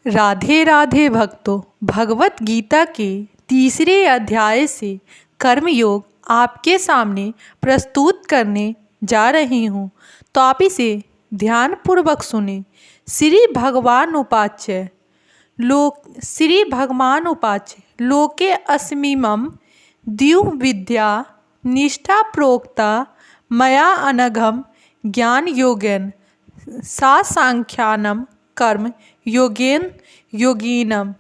राधे राधे भक्तों, भगवत गीता के तीसरे अध्याय से कर्मयोग आपके सामने प्रस्तुत करने जा रही हूँ, तो आप इसे ध्यानपूर्वक सुने। श्री भगवान उवाच लोके अस्मिमं द्विविद्या निष्ठा प्रोक्ता मया अनघम ज्ञान योगेन सा सांख्यानम कर्म योगीनम।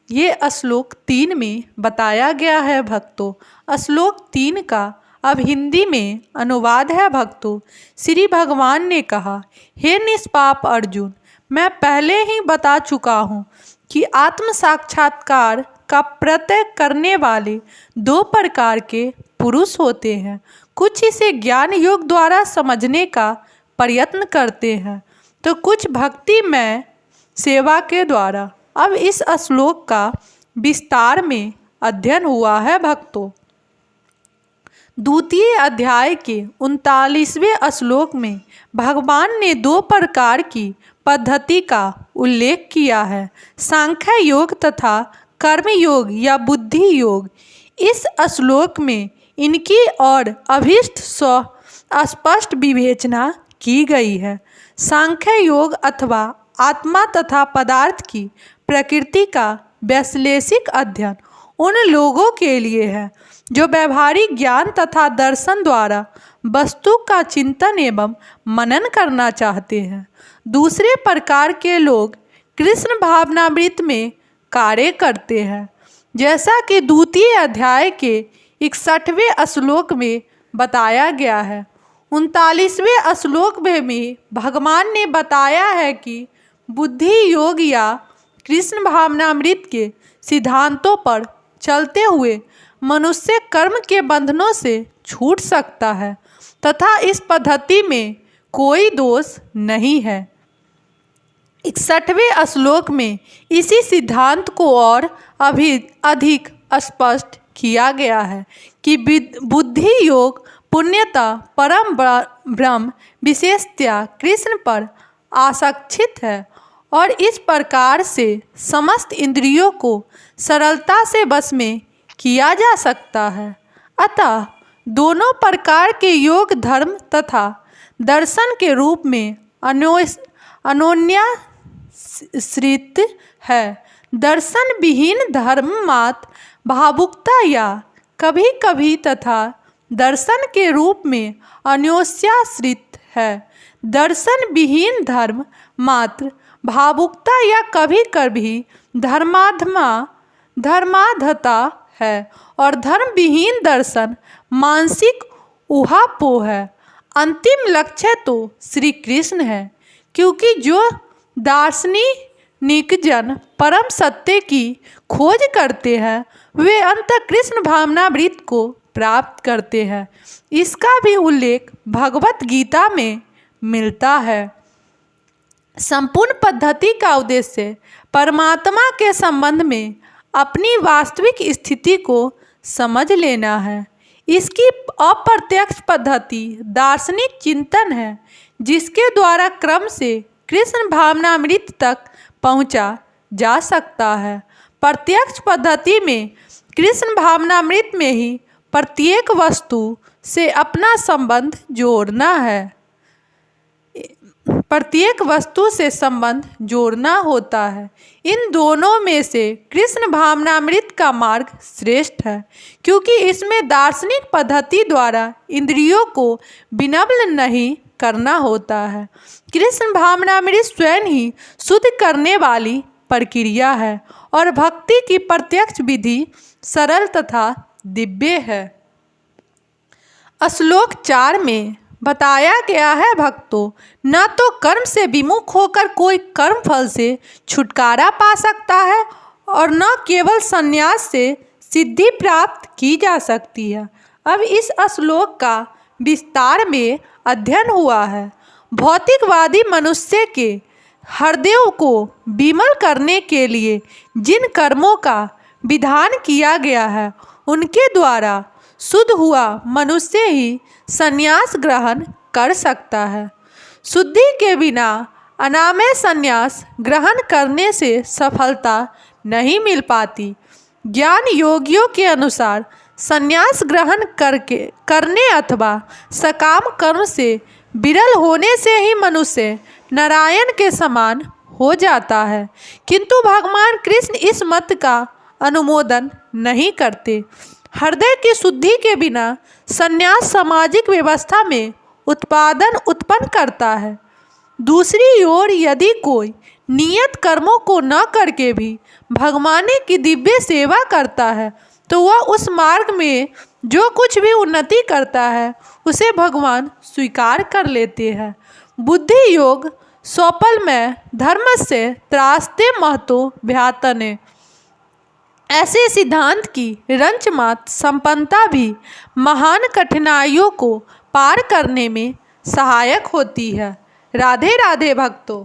ये श्लोक 3 में बताया गया है भक्तों। श्लोक 3 का अब हिंदी में अनुवाद है भक्तों। श्री भगवान ने कहा, हे निष्पाप अर्जुन, मैं पहले ही बता चुका हूँ कि आत्म साक्षात्कार का प्रत्यय करने वाले 2 प्रकार के पुरुष होते हैं। कुछ इसे ज्ञान योग द्वारा समझने का प्रयत्न करते हैं, तो कुछ भक्तिमय सेवा के द्वारा। अब इस श्लोक का विस्तार में अध्ययन हुआ है भक्तों। द्वितीय अध्याय के 39वें श्लोक में भगवान ने 2 प्रकार की पद्धति का उल्लेख किया है, सांख्य योग तथा कर्म योग या बुद्धि योग। इस श्लोक में इनकी और अभीष्ट स्पष्ट विवेचना की गई है। सांख्य योग अथवा आत्मा तथा पदार्थ की प्रकृति का वैश्लेषिक अध्ययन उन लोगों के लिए है जो व्यवहारिक ज्ञान तथा दर्शन द्वारा वस्तु का चिंतन एवं मनन करना चाहते हैं। दूसरे प्रकार के लोग कृष्ण भावनामृत में कार्य करते हैं, जैसा कि द्वितीय अध्याय के 61वें श्लोक में बताया गया है। 39वें श्लोक में भी भगवान ने बताया है कि बुद्धि योग या कृष्ण भावनामृत के सिद्धांतों पर चलते हुए मनुष्य कर्म के बंधनों से छूट सकता है तथा इस पद्धति में कोई दोष नहीं है। 61वें श्लोक में इसी सिद्धांत को और अधिक स्पष्ट किया गया है कि बुद्धि योग पुण्यता परम ब्रह्म विशेषतया कृष्ण पर आसक्तित है और इस प्रकार से समस्त इंद्रियों को सरलता से वश में किया जा सकता है। अतः दोनों प्रकार के योग धर्म तथा दर्शन के रूप में अन्योन्याश्रित है। दर्शन विहीन धर्म मात्र भावुकता या कभी कभी तथा दर्शन के रूप में अन्योन्याश्रित है। दर्शन विहीन धर्म मात्र भावुकता या कभी कभी धर्माधता है और धर्म विहीन दर्शन मानसिक ऊहापोह है। अंतिम लक्ष्य तो श्री कृष्ण है, क्योंकि जो दार्शनिक जन परम सत्य की खोज करते हैं वे अंत कृष्ण भावनामृत को प्राप्त करते हैं। इसका भी उल्लेख भगवत गीता में मिलता है। संपूर्ण पद्धति का उद्देश्य परमात्मा के संबंध में अपनी वास्तविक स्थिति को समझ लेना है। इसकी अप्रत्यक्ष पद्धति दार्शनिक चिंतन है, जिसके द्वारा क्रम से कृष्ण भावनामृत तक पहुंचा जा सकता है। प्रत्यक्ष पद्धति में कृष्ण भावनामृत में ही प्रत्येक वस्तु से अपना संबंध जोड़ना है, प्रत्येक वस्तु से संबंध जोड़ना होता है। इन दोनों में से कृष्ण भावनामृत का मार्ग श्रेष्ठ है, क्योंकि इसमें दार्शनिक पद्धति द्वारा इंद्रियों को विनम्र नहीं करना होता है। कृष्ण भावनामृत स्वयं ही शुद्ध करने वाली प्रक्रिया है और भक्ति की प्रत्यक्ष विधि सरल तथा दिव्य है। श्लोक 4 में बताया गया है भक्तों, न तो कर्म से विमुख होकर कोई कर्म फल से छुटकारा पा सकता है और न केवल संन्यास से सिद्धि प्राप्त की जा सकती है। अब इस श्लोक का विस्तार में अध्ययन हुआ है। भौतिकवादी मनुष्य के हृदय को विमल करने के लिए जिन कर्मों का विधान किया गया है, उनके द्वारा शुद्ध हुआ मनुष्य ही संन्यास ग्रहण कर सकता है। शुद्धि के बिना अनामय संन्यास ग्रहण करने से सफलता नहीं मिल पाती। ज्ञान योगियों के अनुसार संन्यास ग्रहण करने अथवा सकाम कर्म से विरल होने से ही मनुष्य नारायण के समान हो जाता है, किंतु भगवान कृष्ण इस मत का अनुमोदन नहीं करते। हृदय की शुद्धि के बिना संन्यास सामाजिक व्यवस्था में उत्पादन उत्पन्न करता है। दूसरी ओर यदि कोई नियत कर्मों को न करके भी भगवान की दिव्य सेवा करता है तो वह उस मार्ग में जो कुछ भी उन्नति करता है उसे भगवान स्वीकार कर लेते हैं। बुद्धि योग स्वपल में धर्मस्य त्रास्ते महतो भ्यातने, ऐसे सिद्धांत की रंचमात संपन्नता भी महान कठिनाइयों को पार करने में सहायक होती है। राधे राधे भक्तों।